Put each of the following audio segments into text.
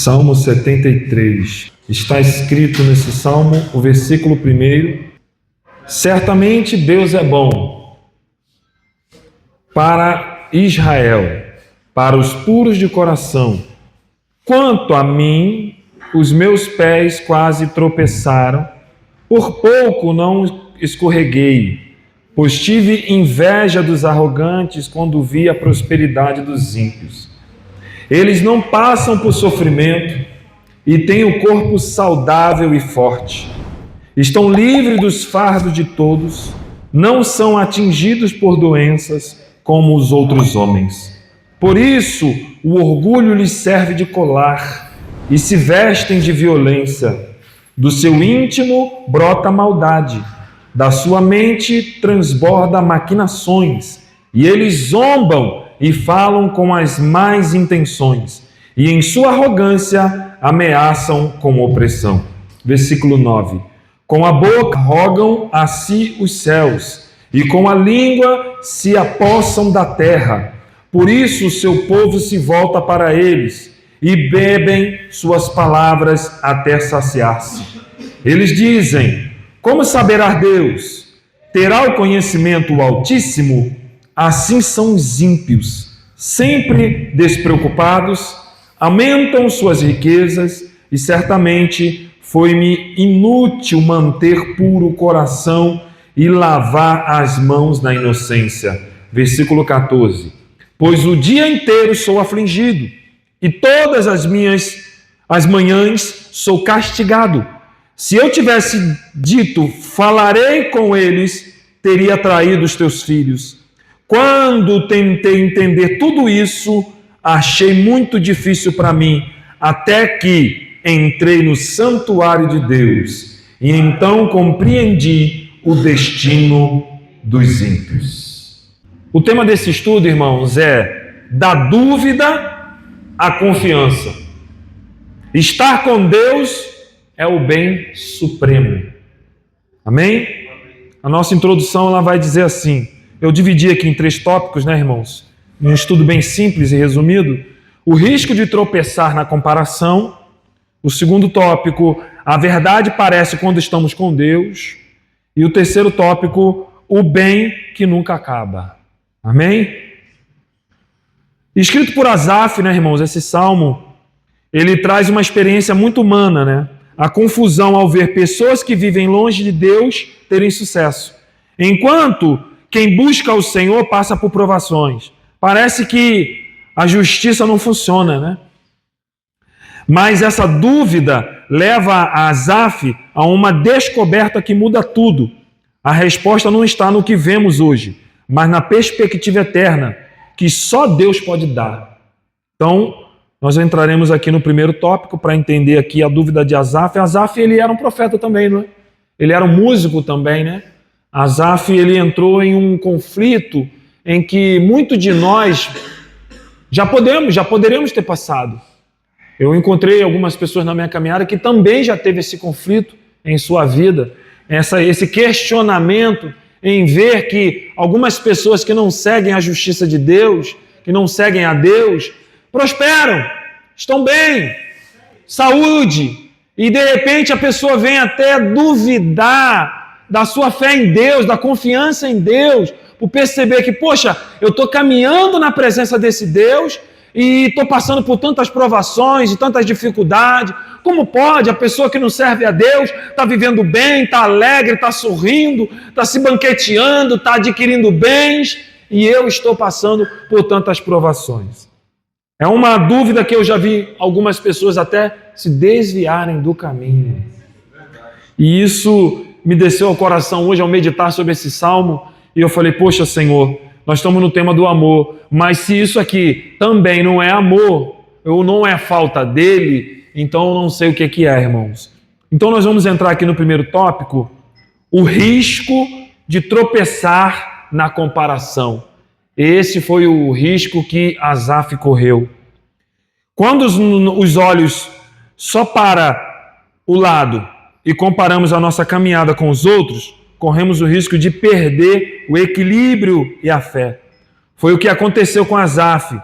Salmo 73. Está escrito nesse salmo, o versículo 1: certamente Deus é bom para Israel, para os puros de coração. Quanto a mim, os meus pés quase tropeçaram, por pouco não escorreguei, pois tive inveja dos arrogantes quando vi a prosperidade dos ímpios. Eles não passam por sofrimento e têm o corpo saudável e forte. Estão livres dos fardos de todos, não são atingidos por doenças como os outros homens. Por isso, o orgulho lhes serve de colar e se vestem de violência. Do seu íntimo brota a maldade, da sua mente transborda maquinações, e eles zombam e falam com as más intenções, e em sua arrogância ameaçam com opressão. Versículo 9. Com a boca rogam a si os céus, e com a língua se apossam da terra. Por isso o seu povo se volta para eles, e bebem suas palavras até saciar-se. Eles dizem: como saberá Deus? Terá o conhecimento o Altíssimo? Assim são os ímpios, sempre despreocupados, aumentam suas riquezas, e certamente foi-me inútil manter puro o coração e lavar as mãos na inocência. Versículo 14. Pois o dia inteiro sou afligido, e todas as manhãs sou castigado. Se eu tivesse dito, falarei com eles, teria traído os teus filhos. Quando tentei entender tudo isso, achei muito difícil para mim, até que entrei no santuário de Deus, e então compreendi o destino dos ímpios. O tema desse estudo, irmãos, é da dúvida à confiança. Estar com Deus é o bem supremo. Amém? A nossa introdução ela vai dizer assim. Eu dividi aqui em 3 tópicos, né, irmãos? Um estudo bem simples e resumido. O risco de tropeçar na comparação. O segundo tópico, a verdade parece quando estamos com Deus. E o terceiro tópico, o bem que nunca acaba. Amém? Escrito por Asaf, né, irmãos? Esse salmo, ele traz uma experiência muito humana, né? A confusão ao ver pessoas que vivem longe de Deus terem sucesso. Enquanto quem busca o Senhor passa por provações. Parece que a justiça não funciona, né? Mas essa dúvida leva Asaf a uma descoberta que muda tudo. A resposta não está no que vemos hoje, mas na perspectiva eterna, que só Deus pode dar. Então, nós entraremos aqui no primeiro tópico para entender aqui a dúvida de Asaf. Asaf, ele era um profeta também, não é? Ele era um músico também, né? Asaf, ele entrou em um conflito em que muito de nós já poderíamos ter passado. Eu encontrei algumas pessoas na minha caminhada que também já teve esse conflito em sua vida, esse questionamento em ver que algumas pessoas que não seguem a justiça de Deus, que não seguem a Deus, prosperam, estão bem, saúde, e de repente a pessoa vem até duvidar da sua fé em Deus, da confiança em Deus, por perceber que, poxa, eu estou caminhando na presença desse Deus e estou passando por tantas provações e tantas dificuldades. Como pode a pessoa que não serve a Deus está vivendo bem, está alegre, está sorrindo, está se banqueteando, está adquirindo bens, e eu estou passando por tantas provações? É uma dúvida que eu já vi algumas pessoas até se desviarem do caminho. E isso me desceu ao coração hoje ao meditar sobre esse salmo, e eu falei, poxa, Senhor, nós estamos no tema do amor, mas se isso aqui também não é amor, ou não é falta dele, então eu não sei o que é, irmãos. Então nós vamos entrar aqui no primeiro tópico, o risco de tropeçar na comparação. Esse foi o risco que Asaf correu. Quando os olhos só para o lado e comparamos a nossa caminhada com os outros, corremos o risco de perder o equilíbrio e a fé. Foi o que aconteceu com Asaf.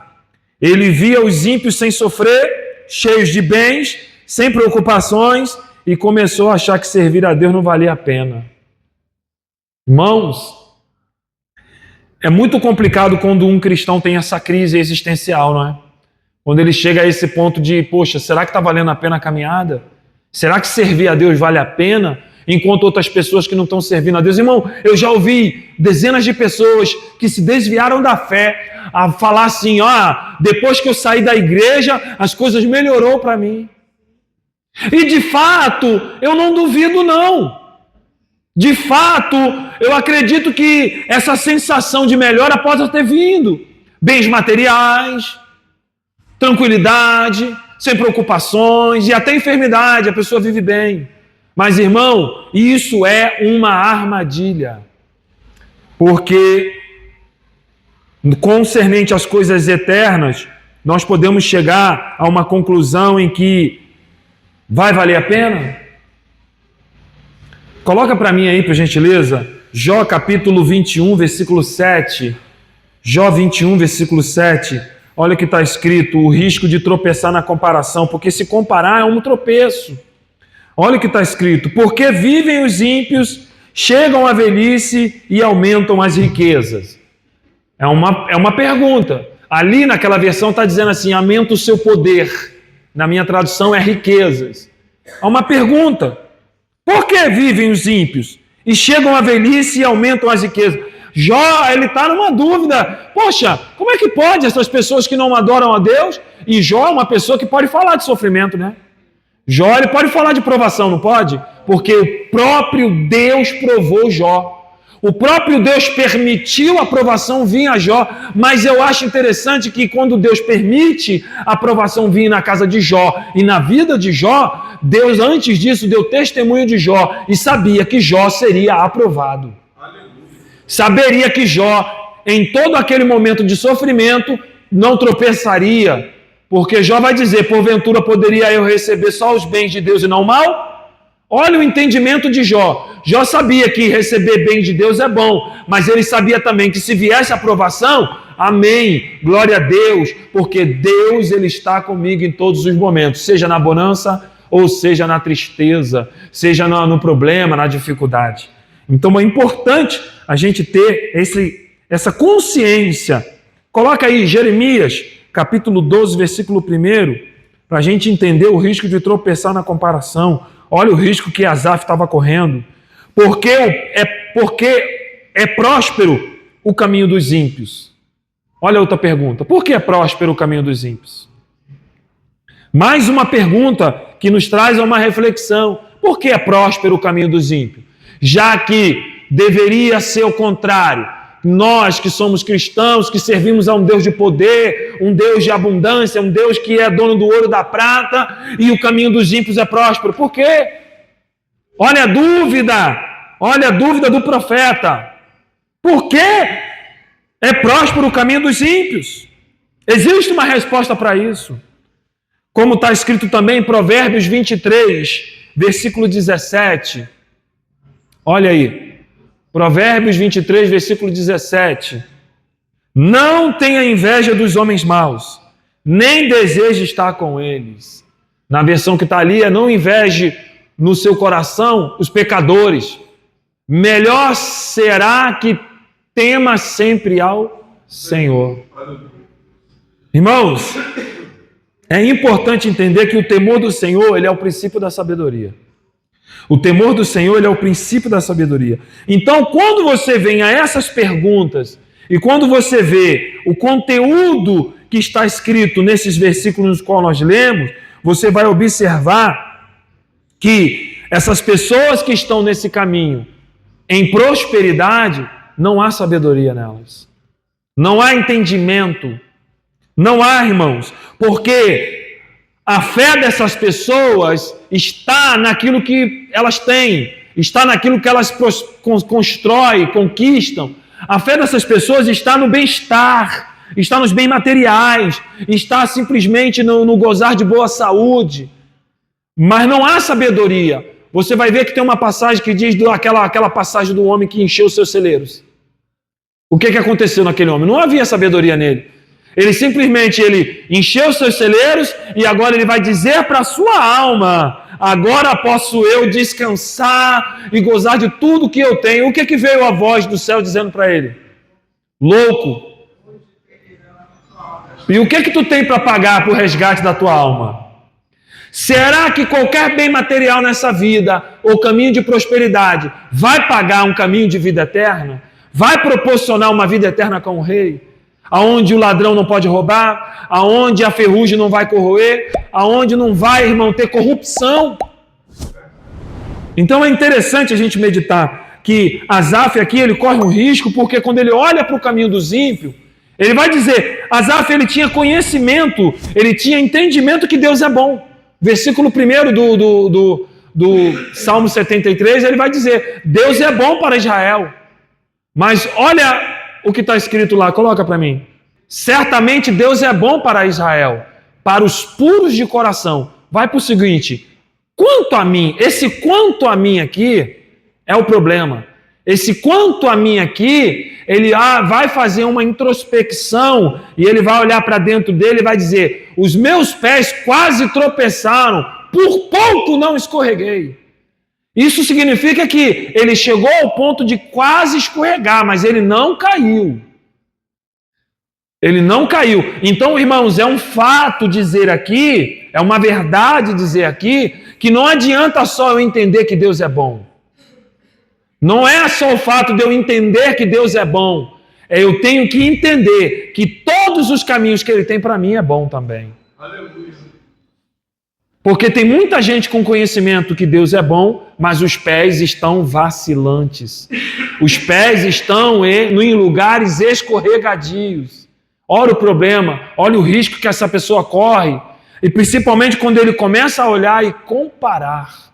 Ele via os ímpios sem sofrer, cheios de bens, sem preocupações, e começou a achar que servir a Deus não valia a pena. Irmãos, é muito complicado quando um cristão tem essa crise existencial, não é? Quando ele chega a esse ponto de, poxa, será que está valendo a pena a caminhada? Será que servir a Deus vale a pena? Enquanto outras pessoas que não estão servindo a Deus. Irmão, eu já ouvi dezenas de pessoas que se desviaram da fé a falar assim, depois que eu saí da igreja, as coisas melhorou para mim. E de fato, eu não duvido não. De fato, eu acredito que essa sensação de melhora possa ter vindo. Bens materiais, tranquilidade, sem preocupações e até enfermidade, a pessoa vive bem. Mas, irmão, isso é uma armadilha. Porque, concernente às coisas eternas, nós podemos chegar a uma conclusão em que vai valer a pena? Coloca para mim aí, por gentileza, Jó capítulo 21, versículo 7. Jó 21, versículo 7. Olha o que está escrito, o risco de tropeçar na comparação, porque se comparar é um tropeço. Olha o que está escrito, porque vivem os ímpios, chegam à velhice e aumentam as riquezas. É uma pergunta. Ali naquela versão está dizendo assim, aumenta o seu poder. Na minha tradução é riquezas. É uma pergunta. Por que vivem os ímpios? E chegam à velhice e aumentam as riquezas. Jó, ele está numa dúvida. Poxa, como é que pode essas pessoas que não adoram a Deus? E Jó é uma pessoa que pode falar de sofrimento, né? Jó, ele pode falar de provação, não pode? Porque o próprio Deus provou Jó. O próprio Deus permitiu a provação vir a Jó, mas eu acho interessante que quando Deus permite a provação vir na casa de Jó e na vida de Jó, Deus antes disso deu testemunho de Jó e sabia que Jó seria aprovado. Saberia que Jó, em todo aquele momento de sofrimento, não tropeçaria, porque Jó vai dizer, porventura poderia eu receber só os bens de Deus e não o mal? Olha o entendimento de Jó. Jó sabia que receber bem de Deus é bom, mas ele sabia também que se viesse a aprovação, amém, glória a Deus, porque Deus ele está comigo em todos os momentos, seja na bonança ou seja na tristeza, seja no problema, na dificuldade. Então é importante a gente ter essa consciência. Coloca aí Jeremias, capítulo 12, versículo 1, para a gente entender o risco de tropeçar na comparação. Olha o risco que Asaf estava correndo. Porque é próspero o caminho dos ímpios. Olha outra pergunta. Por que é próspero o caminho dos ímpios? Mais uma pergunta que nos traz a uma reflexão. Por que é próspero o caminho dos ímpios? Já que deveria ser o contrário. Nós que somos cristãos, que servimos a um Deus de poder, um Deus de abundância, um Deus que é dono do ouro e da prata, e o caminho dos ímpios é próspero. Por quê? Olha a dúvida do profeta. Por que é próspero o caminho dos ímpios? Existe uma resposta para isso. Como está escrito também em Provérbios 23, versículo 17. Olha aí. Provérbios 23, versículo 17. Não tenha inveja dos homens maus, nem deseje estar com eles. Na versão que está ali, não inveje no seu coração os pecadores. Melhor será que tema sempre ao Senhor. Irmãos, é importante entender que o temor do Senhor, ele é o princípio da sabedoria. O temor do Senhor, ele é o princípio da sabedoria. Então, quando você vem a essas perguntas e quando você vê o conteúdo que está escrito nesses versículos nos quais nós lemos, você vai observar que essas pessoas que estão nesse caminho em prosperidade, não há sabedoria nelas. Não há entendimento. Não há, irmãos, porque a fé dessas pessoas está naquilo que elas têm, está naquilo que elas constroem, conquistam. A fé dessas pessoas está no bem-estar, está nos bens materiais, está simplesmente no gozar de boa saúde. Mas não há sabedoria. Você vai ver que tem uma passagem que diz aquela passagem do homem que encheu os seus celeiros. O que aconteceu naquele homem? Não havia sabedoria nele. Ele simplesmente encheu os seus celeiros e agora ele vai dizer para a sua alma: agora posso eu descansar e gozar de tudo que eu tenho. O que veio a voz do céu dizendo para ele? Louco! E o que tu tem para pagar por resgate da tua alma? Será que qualquer bem material nessa vida, ou caminho de prosperidade, vai pagar um caminho de vida eterna? Vai proporcionar uma vida eterna com o Rei? Aonde o ladrão não pode roubar, aonde a ferrugem não vai corroer, aonde não vai, irmão, ter corrupção. Então é interessante a gente meditar que Asaf aqui, ele corre um risco, porque quando ele olha para o caminho dos ímpios, ele vai dizer, Asaf, ele tinha conhecimento, ele tinha entendimento que Deus é bom. Versículo 1 do Salmo 73, ele vai dizer, Deus é bom para Israel. Mas olha o que está escrito lá, coloca para mim. Certamente Deus é bom para Israel, para os puros de coração. Vai para o seguinte, quanto a mim, esse quanto a mim aqui é o problema. Esse quanto a mim aqui, ele vai fazer uma introspecção e ele vai olhar para dentro dele e vai dizer, os meus pés quase tropeçaram, por pouco não escorreguei. Isso significa que ele chegou ao ponto de quase escorregar, mas ele não caiu. Ele não caiu. Então, irmãos, é um fato dizer aqui, é uma verdade dizer aqui, que não adianta só eu entender que Deus é bom. Não é só o fato de eu entender que Deus é bom. Eu tenho que entender que todos os caminhos que Ele tem para mim é bom também. Aleluia. Porque tem muita gente com conhecimento que Deus é bom, mas os pés estão vacilantes. Os pés estão em lugares escorregadios. Olha o problema, olha o risco que essa pessoa corre. E principalmente quando ele começa a olhar e comparar.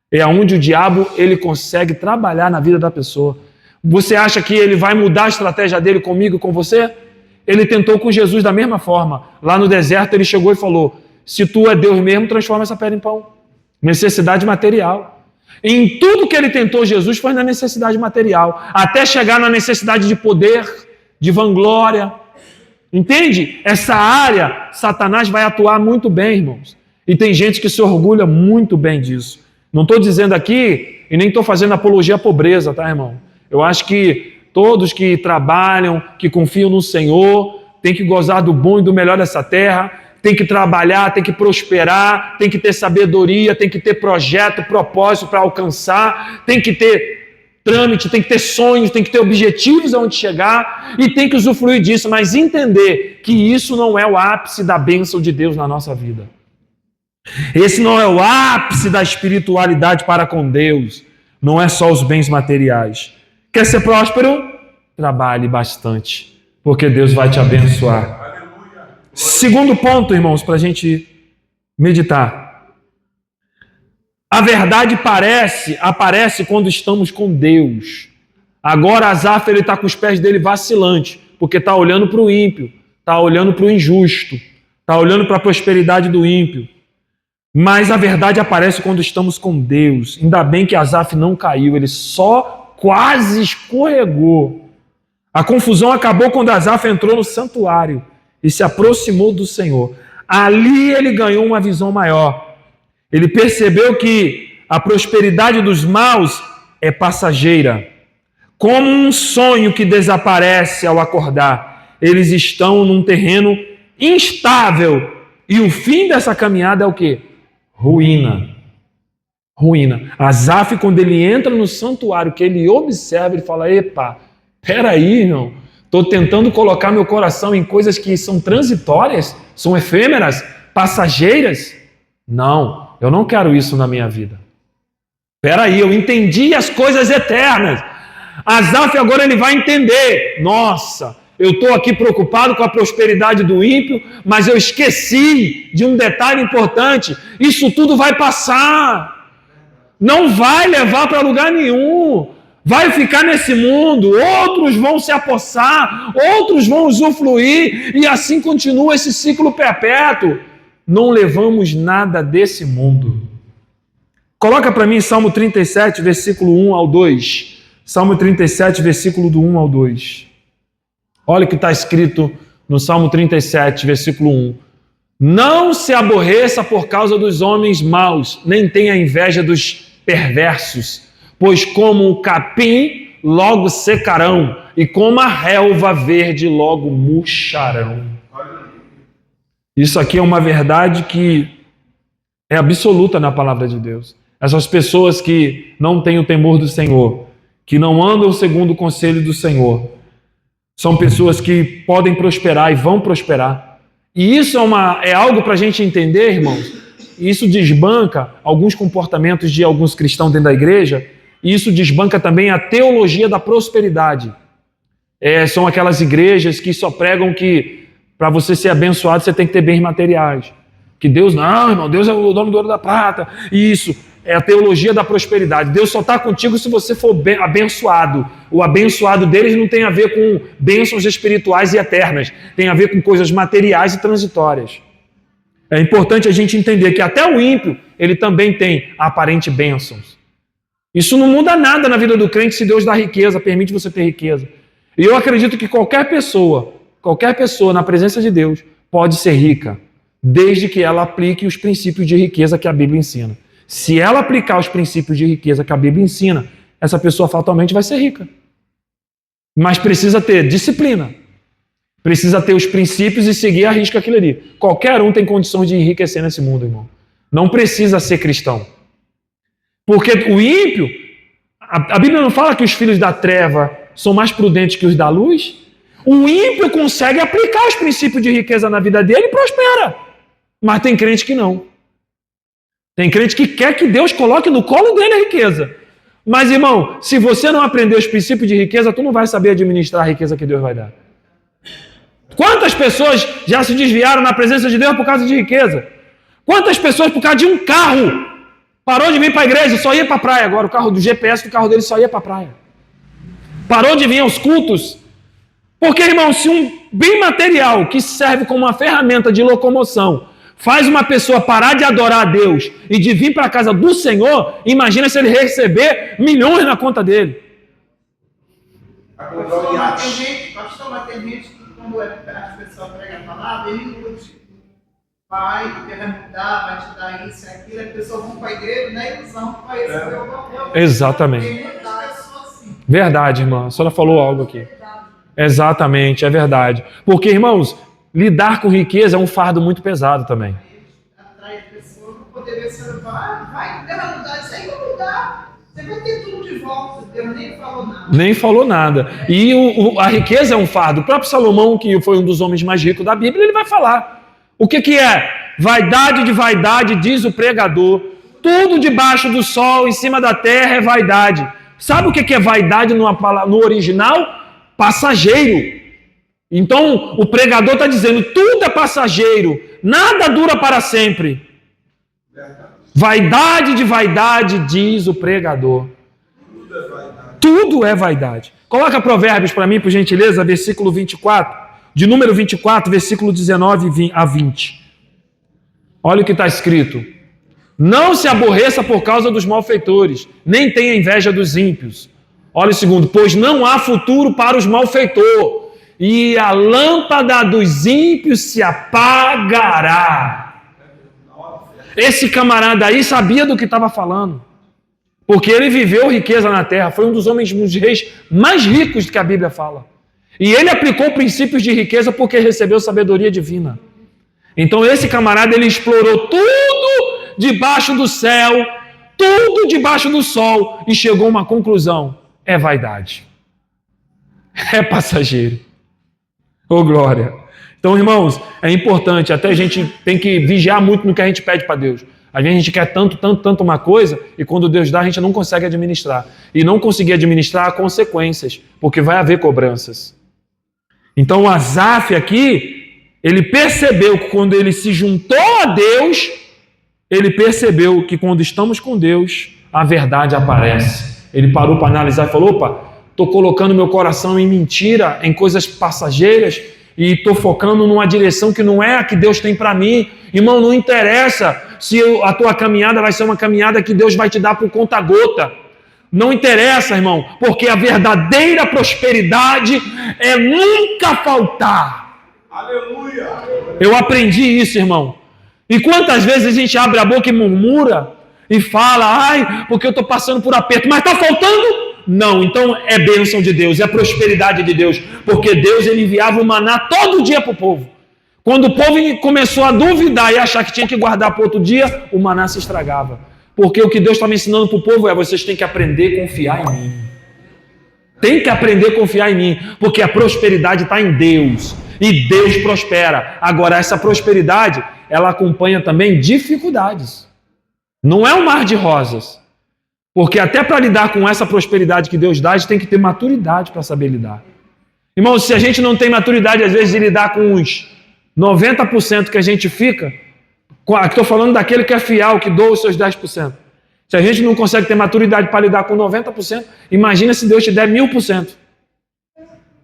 É onde o diabo ele consegue trabalhar na vida da pessoa. Você acha que ele vai mudar a estratégia dele comigo e com você? Ele tentou com Jesus da mesma forma. Lá no deserto ele chegou e falou, se tu é Deus mesmo, transforma essa pedra em pão. Necessidade material. Em tudo que ele tentou, Jesus foi na necessidade material. Até chegar na necessidade de poder, de vanglória. Entende? Essa área, Satanás vai atuar muito bem, irmãos. E tem gente que se orgulha muito bem disso. Não estou dizendo aqui, e nem estou fazendo apologia à pobreza, tá, irmão? Eu acho que todos que trabalham, que confiam no Senhor, têm que gozar do bom e do melhor dessa terra, tem que trabalhar, tem que prosperar, tem que ter sabedoria, tem que ter projeto, propósito para alcançar, tem que ter trâmite, tem que ter sonhos, tem que ter objetivos aonde chegar e tem que usufruir disso, mas entender que isso não é o ápice da bênção de Deus na nossa vida. Esse não é o ápice da espiritualidade para com Deus. Não é só os bens materiais. Quer ser próspero? Trabalhe bastante, porque Deus vai te abençoar. Segundo ponto, irmãos, para a gente meditar. A verdade aparece quando estamos com Deus. Agora Asaf está com os pés dele vacilantes, porque está olhando para o ímpio, está olhando para o injusto, está olhando para a prosperidade do ímpio. Mas a verdade aparece quando estamos com Deus. Ainda bem que Asaf não caiu, ele só quase escorregou. A confusão acabou quando Asaf entrou no santuário e se aproximou do Senhor. Ali ele ganhou uma visão maior. Ele percebeu que a prosperidade dos maus é passageira. Como um sonho que desaparece ao acordar. Eles estão num terreno instável. E o fim dessa caminhada é o quê? Ruína. Ruína. Asaf, quando ele entra no santuário, que ele observa, ele fala, epa, peraí, irmão, estou tentando colocar meu coração em coisas que são transitórias, são efêmeras, passageiras. Não, eu não quero isso na minha vida. Peraí, eu entendi as coisas eternas. Asaf agora ele vai entender. Nossa, eu estou aqui preocupado com a prosperidade do ímpio, mas eu esqueci de um detalhe importante. Isso tudo vai passar. Não vai levar para lugar nenhum. Vai ficar nesse mundo. Outros vão se apossar, outros vão usufruir, e assim continua esse ciclo perpétuo. Não levamos nada desse mundo. Coloca para mim Salmo 37, versículo 1 ao 2. Salmo 37, versículo do 1 ao 2. Olha o que está escrito no Salmo 37, versículo 1. Não se aborreça por causa dos homens maus, nem tenha inveja dos perversos, pois como o capim logo secarão, e como a relva verde logo murcharão. Isso aqui é uma verdade que é absoluta na palavra de Deus. Essas pessoas que não têm o temor do Senhor, que não andam segundo o conselho do Senhor, são pessoas que podem prosperar e vão prosperar. E isso é algo para a gente entender, irmãos. Isso desbanca alguns comportamentos de alguns cristãos dentro da igreja, e isso desbanca também a teologia da prosperidade. São aquelas igrejas que só pregam que para você ser abençoado você tem que ter bens materiais. Que Deus, não, irmão, Deus é o dono do ouro da prata. Isso é a teologia da prosperidade. Deus só está contigo se você for abençoado. O abençoado deles não tem a ver com bênçãos espirituais e eternas. Tem a ver com coisas materiais e transitórias. É importante a gente entender que até o ímpio, ele também tem aparente bênçãos. Isso não muda nada na vida do crente se Deus dá riqueza, permite você ter riqueza. E eu acredito que qualquer pessoa na presença de Deus pode ser rica, desde que ela aplique os princípios de riqueza que a Bíblia ensina. Se ela aplicar os princípios de riqueza que a Bíblia ensina, essa pessoa fatalmente vai ser rica. Mas precisa ter disciplina. Precisa ter os princípios e seguir a risca aquilo ali. Qualquer um tem condições de enriquecer nesse mundo, irmão. Não precisa ser cristão. Porque o ímpio, a Bíblia não fala que os filhos da treva são mais prudentes que os da luz? O ímpio consegue aplicar os princípios de riqueza na vida dele e prospera. Mas tem crente que não. Tem crente que quer que Deus coloque no colo dele a riqueza. Mas, irmão, se você não aprender os princípios de riqueza, tu não vai saber administrar a riqueza que Deus vai dar. Quantas pessoas já se desviaram na presença de Deus por causa de riqueza? Quantas pessoas por causa de um carro parou de vir para a igreja, só ia para a praia agora? O carro do GPS do carro dele só ia para a praia. Parou de vir aos cultos. Porque, irmão, se um bem material que serve como uma ferramenta de locomoção faz uma pessoa parar de adorar a Deus e de vir para a casa do Senhor, imagina se ele receber milhões na conta dele. Pastor, tem gente que quando as pessoas pregam a palavra, ele ilude. Pai, Deus vai mudar, vai te dar isso e aquilo, as pessoas vão para a igreja na ilusão que vai receber alguma coisa. Exatamente. Tem muitas pessoas assim. Verdade, irmã. A senhora falou algo aqui. Exatamente, é verdade. Porque, irmãos, lidar com riqueza é um fardo muito pesado também. Atrai a pessoa, não poderia ser, vai, Deus vai mudar, isso aí vai mudar. Você vai ter tudo de volta, Deus nem falou nada. Nem falou nada. E a riqueza é um fardo. O próprio Salomão, que foi um dos homens mais ricos da Bíblia, ele vai falar. O que é? Vaidade de vaidade, diz o pregador. Tudo debaixo do sol, em cima da terra é vaidade. Sabe o que é vaidade no original? Passageiro. Então, o pregador está dizendo, tudo é passageiro, nada dura para sempre. Vaidade de vaidade, diz o pregador. Tudo é vaidade. Coloca Provérbios para mim, por gentileza, versículo 24, de número 24, versículo 19 a 20. Olha o que está escrito. Não se aborreça por causa dos malfeitores, nem tenha inveja dos ímpios. Olha o segundo, pois não há futuro para os malfeitores, e a lâmpada dos ímpios se apagará. Esse camarada aí sabia do que estava falando, porque ele viveu riqueza na terra, foi um dos homens, um dos reis mais ricos que a Bíblia fala. E ele aplicou princípios de riqueza porque recebeu sabedoria divina. Então esse camarada, ele explorou tudo debaixo do céu, tudo debaixo do sol, e chegou a uma conclusão. É vaidade. É passageiro. Ô glória. Então, irmãos, é importante, até a gente tem que vigiar muito no que a gente pede para Deus. Às vezes a gente quer tanto uma coisa, e quando Deus dá, a gente não consegue administrar. E não conseguir administrar há consequências, porque vai haver cobranças. Então, o Asaf aqui, ele percebeu que quando ele se juntou a Deus, ele percebeu que quando estamos com Deus, a verdade aparece. Ele parou para analisar e falou, opa, estou colocando meu coração em mentira, em coisas passageiras, e estou focando numa direção que não é a que Deus tem para mim. Irmão, não interessa se a tua caminhada vai ser uma caminhada que Deus vai te dar por conta-gota. Não interessa, irmão, porque a verdadeira prosperidade é nunca faltar. Eu aprendi isso, irmão. E quantas vezes a gente abre a boca e murmura e fala, ai, porque eu estou passando por aperto, mas está faltando? Não, então é bênção de Deus, é prosperidade de Deus, porque Deus ele enviava o maná todo dia para o povo. Quando o povo começou a duvidar e achar que tinha que guardar para outro dia, o maná se estragava. Porque o que Deus estava ensinando para o povo é, vocês têm que aprender a confiar em mim. Tem que aprender a confiar em mim, porque a prosperidade está em Deus, e Deus prospera. Agora, essa prosperidade, ela acompanha também dificuldades. Não é um mar de rosas. Porque até para lidar com essa prosperidade que Deus dá, a gente tem que ter maturidade para saber lidar. Irmãos, se a gente não tem maturidade, às vezes, de lidar com os 90% que a gente fica, estou falando daquele que é fiel, que doa os seus 10%. Se a gente não consegue ter maturidade para lidar com 90%, imagina se Deus te der 1000%.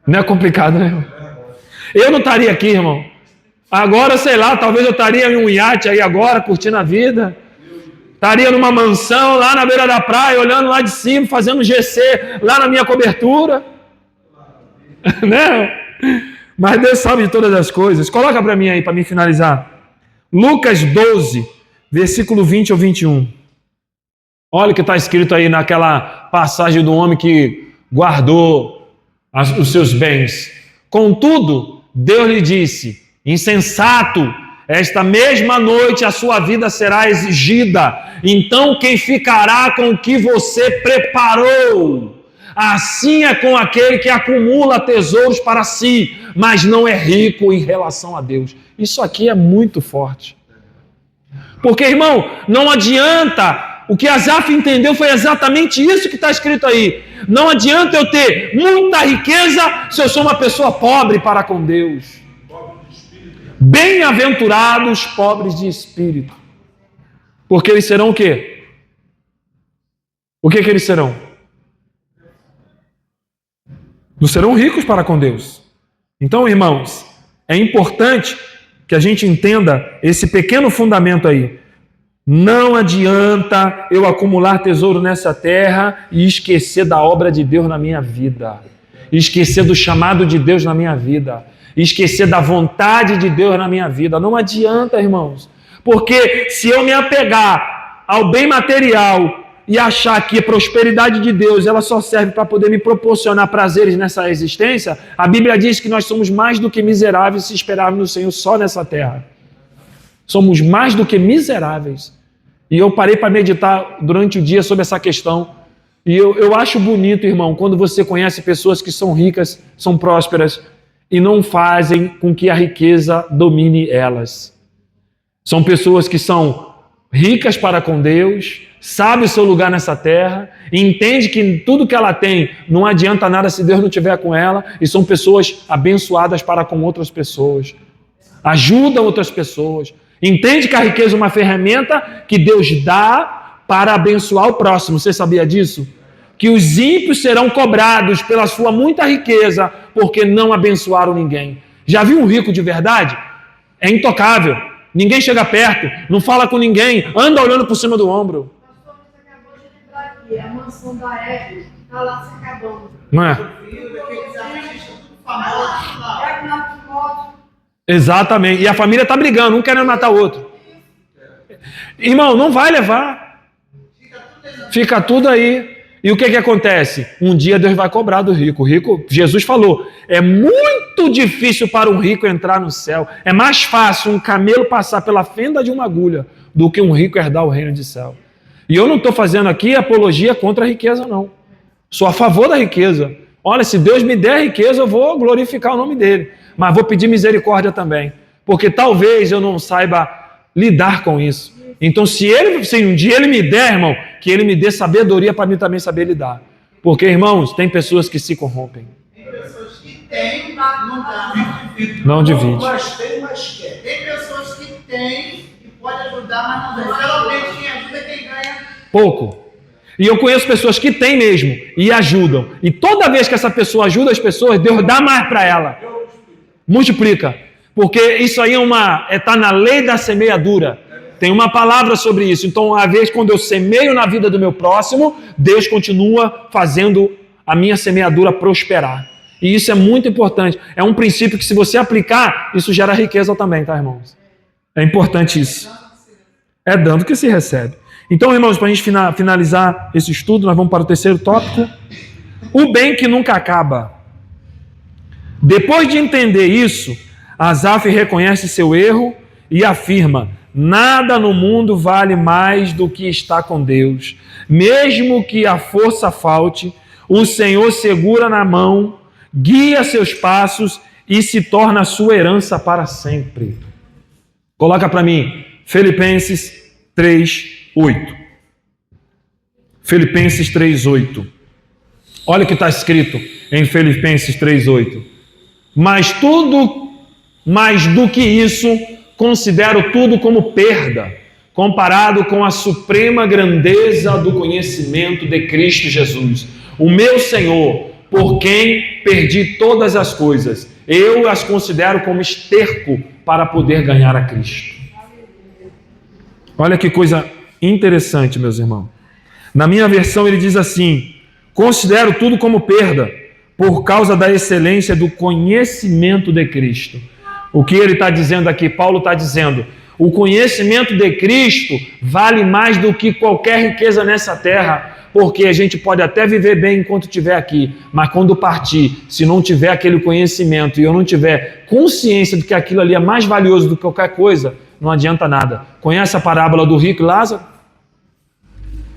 Não é complicado, né, irmão? Eu não estaria aqui, irmão. Agora, sei lá, talvez eu estaria em um iate aí agora, curtindo a vida. Estaria numa mansão lá na beira da praia, olhando lá de cima, fazendo GC lá na minha cobertura. Né? Mas Deus sabe de todas as coisas. Coloca para mim aí, para me finalizar. Lucas 12, versículo 20 ao 21. Olha o que está escrito aí naquela passagem do homem que guardou os seus bens. Contudo, Deus lhe disse, insensato, esta mesma noite a sua vida será exigida. Então quem ficará com o que você preparou? Assim é com aquele que acumula tesouros para si, mas não é rico em relação a Deus. Isso aqui é muito forte. Porque, irmão, não adianta... O que Asaf entendeu foi exatamente isso que está escrito aí. Não adianta eu ter muita riqueza se eu sou uma pessoa pobre para com Deus. Bem-aventurados pobres de espírito. Porque eles serão o quê? O que eles serão? Não serão ricos para com Deus. Então, irmãos, é importante que a gente entenda esse pequeno fundamento aí. Não adianta eu acumular tesouro nessa terra e esquecer da obra de Deus na minha vida. Esquecer do chamado de Deus na minha vida. Esquecer da vontade de Deus na minha vida. Não adianta, irmãos. Porque se eu me apegar ao bem material e achar que a prosperidade de Deus ela só serve para poder me proporcionar prazeres nessa existência, a Bíblia diz que nós somos mais do que miseráveis se esperarmos no Senhor só nessa terra. Somos mais do que miseráveis. E eu parei para meditar durante o dia sobre essa questão. E eu acho bonito, irmão, quando você conhece pessoas que são ricas, são prósperas e não fazem com que a riqueza domine elas. São pessoas que são ricas para com Deus, sabem o seu lugar nessa terra, e entende que tudo que ela tem não adianta nada se Deus não estiver com ela, e são pessoas abençoadas para com outras pessoas. Ajudam outras pessoas. Entende que a riqueza é uma ferramenta que Deus dá para abençoar o próximo. Você sabia disso? Que os ímpios serão cobrados pela sua muita riqueza porque não abençoaram ninguém. Já viu um rico de verdade? É intocável. Ninguém chega perto, não fala com ninguém, anda olhando por cima do ombro. Pastor, você acabou de lembrar aqui, a mansão da Eve está lá se acabando. Não é? Aqueles artistas tudo famosos lá. Exatamente. E a família está brigando, um querendo matar o outro. Irmão, não vai levar. Fica tudo aí. E o que acontece? Um dia Deus vai cobrar do rico. O rico, Jesus falou, é muito difícil para um rico entrar no céu. É mais fácil um camelo passar pela fenda de uma agulha do que um rico herdar o reino de céu. E eu não estou fazendo aqui apologia contra a riqueza, não. Sou a favor da riqueza. Olha, se Deus me der riqueza, eu vou glorificar o nome dele. Mas vou pedir misericórdia também. Porque talvez eu não saiba lidar com isso. Então, se um dia ele me der, irmão, que ele me dê sabedoria para mim também saber lidar. Porque, irmãos, tem pessoas que se corrompem. Tem pessoas que têm, não dá. Não divide. Mas tem, mas quer. Tem pessoas que têm e pode ajudar, mas não dá. Geralmente quem ajuda é quem ganha. Pouco. E eu conheço pessoas que têm mesmo e ajudam. E toda vez que essa pessoa ajuda as pessoas, Deus dá mais para ela. Multiplica. Porque isso aí está na lei da semeadura. Tem uma palavra sobre isso. Então, às vezes, quando eu semeio na vida do meu próximo, Deus continua fazendo a minha semeadura prosperar. E isso é muito importante. É um princípio que, se você aplicar, isso gera riqueza também, tá, irmãos? É importante isso. É dando que se recebe. Então, irmãos, para a gente finalizar esse estudo, nós vamos para o terceiro tópico. O bem que nunca acaba. Depois de entender isso, Asaf reconhece seu erro e afirma: nada no mundo vale mais do que estar com Deus. Mesmo que a força falte, o Senhor segura na mão, guia seus passos e se torna a sua herança para sempre. Coloca para mim, Filipenses 3:8. Filipenses 3:8. Olha o que está escrito em Filipenses 3:8. Mas tudo, mais do que isso, considero tudo como perda, comparado com a suprema grandeza do conhecimento de Cristo Jesus, o meu Senhor, por quem perdi todas as coisas. Eu as considero como esterco para poder ganhar a Cristo. Olha que coisa interessante, meus irmãos. Na minha versão ele diz assim: considero tudo como perda, por causa da excelência do conhecimento de Cristo. O que ele está dizendo aqui? Paulo está dizendo: o conhecimento de Cristo vale mais do que qualquer riqueza nessa terra, porque a gente pode até viver bem enquanto estiver aqui, mas quando partir, se não tiver aquele conhecimento e eu não tiver consciência de que aquilo ali é mais valioso do que qualquer coisa, não adianta nada. Conhece a parábola do rico e Lázaro?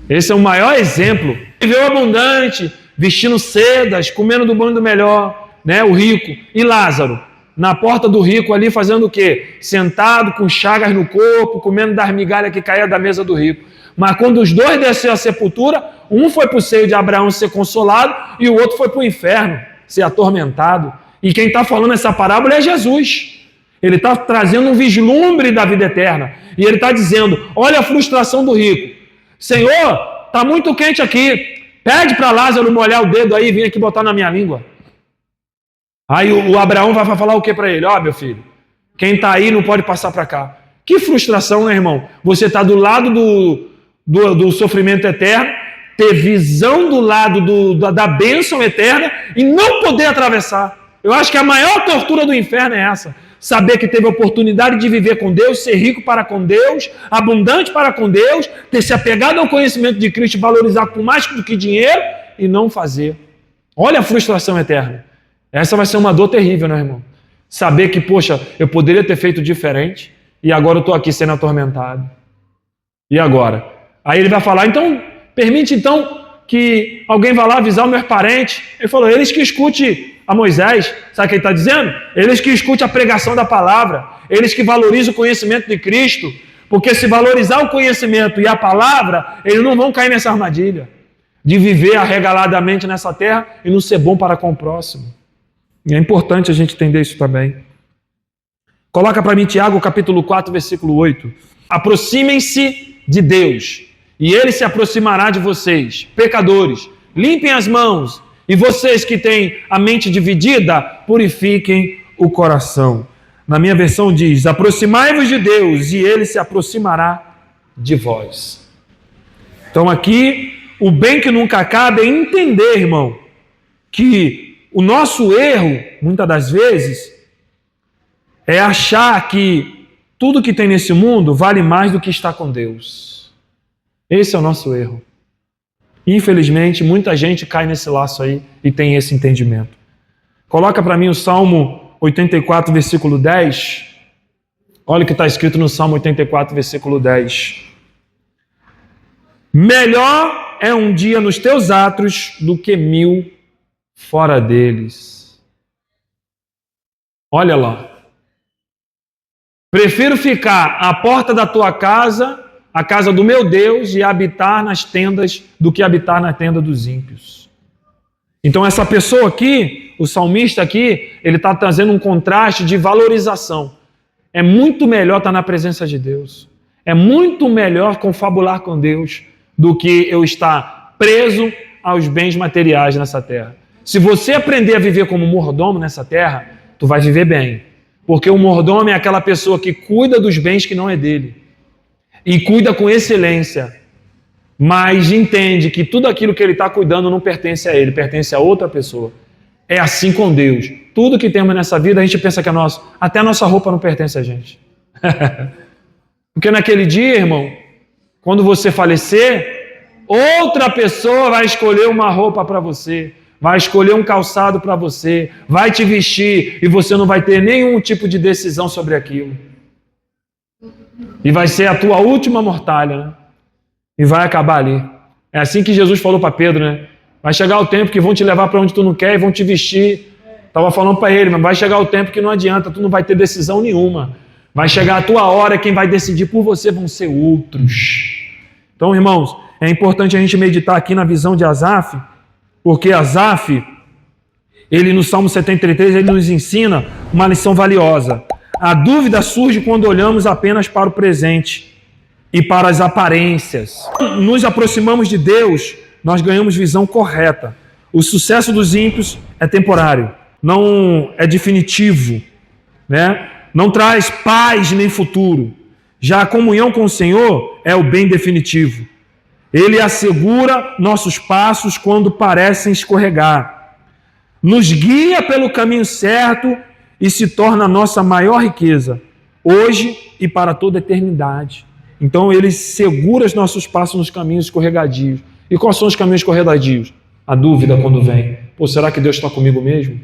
Esse é o maior exemplo. Viveu abundante, vestindo sedas, comendo do bom e do melhor, né? O rico. E Lázaro, na porta do rico ali, fazendo o quê? Sentado, com chagas no corpo, comendo das migalhas que caíam da mesa do rico. Mas quando os dois desceram à sepultura, um foi para o seio de Abraão ser consolado e o outro foi para o inferno ser atormentado. E quem está falando essa parábola é Jesus. Ele está trazendo um vislumbre da vida eterna. E ele está dizendo: olha a frustração do rico. Senhor, está muito quente aqui. Pede para Lázaro molhar o dedo aí e vir aqui botar na minha língua. Aí o Abraão vai falar o que para ele? Ó, meu filho, quem está aí não pode passar para cá. Que frustração, né, irmão? Você está do lado do sofrimento eterno, ter visão do lado da bênção eterna e não poder atravessar. Eu acho que a maior tortura do inferno é essa. Saber que teve a oportunidade de viver com Deus, ser rico para com Deus, abundante para com Deus, ter se apegado ao conhecimento de Cristo, valorizar por mais do que dinheiro e não fazer. Olha a frustração eterna. Essa vai ser uma dor terrível, né, irmão? Saber que, poxa, eu poderia ter feito diferente e agora eu estou aqui sendo atormentado. E agora? Aí ele vai falar: então, permite então que alguém vá lá avisar os meus parentes. Ele falou: eles que escute a Moisés. Sabe o que ele está dizendo? Eles que escute a pregação da palavra, eles que valorizam o conhecimento de Cristo, porque se valorizar o conhecimento e a palavra, eles não vão cair nessa armadilha de viver arregaladamente nessa terra e não ser bom para com o próximo. E é importante a gente entender isso também. Coloca para mim Tiago capítulo 4, versículo 8. Aproximem-se de Deus, e Ele se aproximará de vocês. Pecadores, limpem as mãos, e vocês que têm a mente dividida, purifiquem o coração. Na minha versão diz: aproximai-vos de Deus, e Ele se aproximará de vós. Então aqui, o bem que nunca acaba é entender, irmão, que o nosso erro, muitas das vezes, é achar que tudo que tem nesse mundo vale mais do que estar com Deus. Esse é o nosso erro. Infelizmente, muita gente cai nesse laço aí e tem esse entendimento. Coloca para mim o Salmo 84, versículo 10. Olha o que está escrito no Salmo 84, versículo 10. Melhor é um dia nos teus atos do que 1000 fora deles. Olha lá. Prefiro ficar à porta da tua casa, a casa do meu Deus, e habitar nas tendas do que habitar na tenda dos ímpios. Então essa pessoa aqui, o salmista aqui, ele está trazendo um contraste de valorização. É muito melhor estar na presença de Deus. É muito melhor confabular com Deus do que eu estar preso aos bens materiais nessa terra. Se você aprender a viver como mordomo nessa terra, tu vai viver bem. Porque o mordomo é aquela pessoa que cuida dos bens que não é dele. E cuida com excelência. Mas entende que tudo aquilo que ele está cuidando não pertence a ele, pertence a outra pessoa. É assim com Deus. Tudo que temos nessa vida, a gente pensa que é nosso. Até a nossa roupa não pertence a gente. Porque naquele dia, irmão, quando você falecer, outra pessoa vai escolher uma roupa para você, vai escolher um calçado para você, vai te vestir e você não vai ter nenhum tipo de decisão sobre aquilo. E vai ser a tua última mortalha, né? E vai acabar ali. É assim que Jesus falou para Pedro, né? Vai chegar o tempo que vão te levar para onde tu não quer e vão te vestir. Estava falando para ele, mas vai chegar o tempo que não adianta, tu não vai ter decisão nenhuma. Vai chegar a tua hora, quem vai decidir por você vão ser outros. Então, irmãos, é importante a gente meditar aqui na visão de Asaf, porque Asaf, ele no Salmo 73, ele nos ensina uma lição valiosa. A dúvida surge quando olhamos apenas para o presente e para as aparências. Nos aproximamos de Deus, nós ganhamos visão correta. O sucesso dos ímpios é temporário, não é definitivo, né? Não traz paz nem futuro. Já a comunhão com o Senhor é o bem definitivo. Ele assegura nossos passos quando parecem escorregar. Nos guia pelo caminho certo e se torna a nossa maior riqueza, hoje e para toda a eternidade. Então ele segura os nossos passos nos caminhos escorregadios. E quais são os caminhos escorregadios? A dúvida quando vem. Pô, será que Deus está comigo mesmo?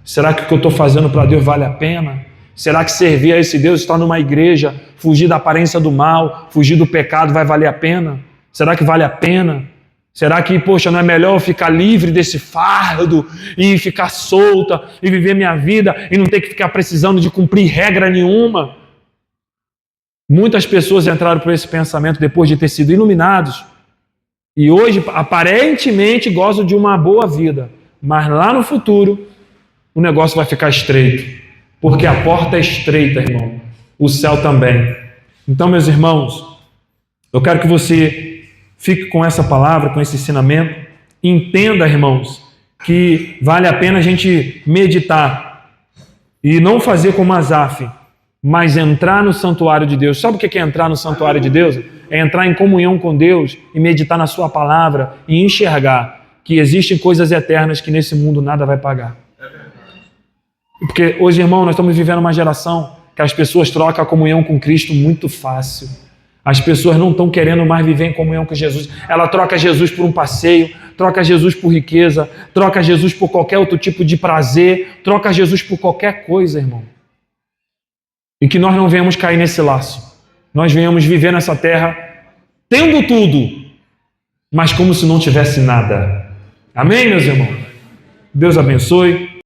Será que o que eu estou fazendo para Deus vale a pena? Será que servir a esse Deus, estar numa igreja, fugir da aparência do mal, fugir do pecado, vai valer a pena? Será que vale a pena? Será que, poxa, não é melhor eu ficar livre desse fardo e ficar solta e viver minha vida e não ter que ficar precisando de cumprir regra nenhuma? Muitas pessoas entraram por esse pensamento depois de ter sido iluminados e hoje, aparentemente, gozam de uma boa vida, mas lá no futuro, o negócio vai ficar estreito. Porque a porta é estreita, irmão. O céu também. Então, meus irmãos, eu quero que você fique com essa palavra, com esse ensinamento. Entenda, irmãos, que vale a pena a gente meditar e não fazer como Asaf, mas entrar no santuário de Deus. Sabe o que é entrar no santuário de Deus? É entrar em comunhão com Deus e meditar na sua palavra e enxergar que existem coisas eternas que nesse mundo nada vai pagar. Porque hoje, irmão, nós estamos vivendo uma geração que as pessoas trocam a comunhão com Cristo muito fácil. As pessoas não estão querendo mais viver em comunhão com Jesus. Ela troca Jesus por um passeio, troca Jesus por riqueza, troca Jesus por qualquer outro tipo de prazer, troca Jesus por qualquer coisa, irmão. E que nós não venhamos cair nesse laço. Nós venhamos viver nessa terra tendo tudo, mas como se não tivesse nada. Amém, meus irmãos? Deus abençoe.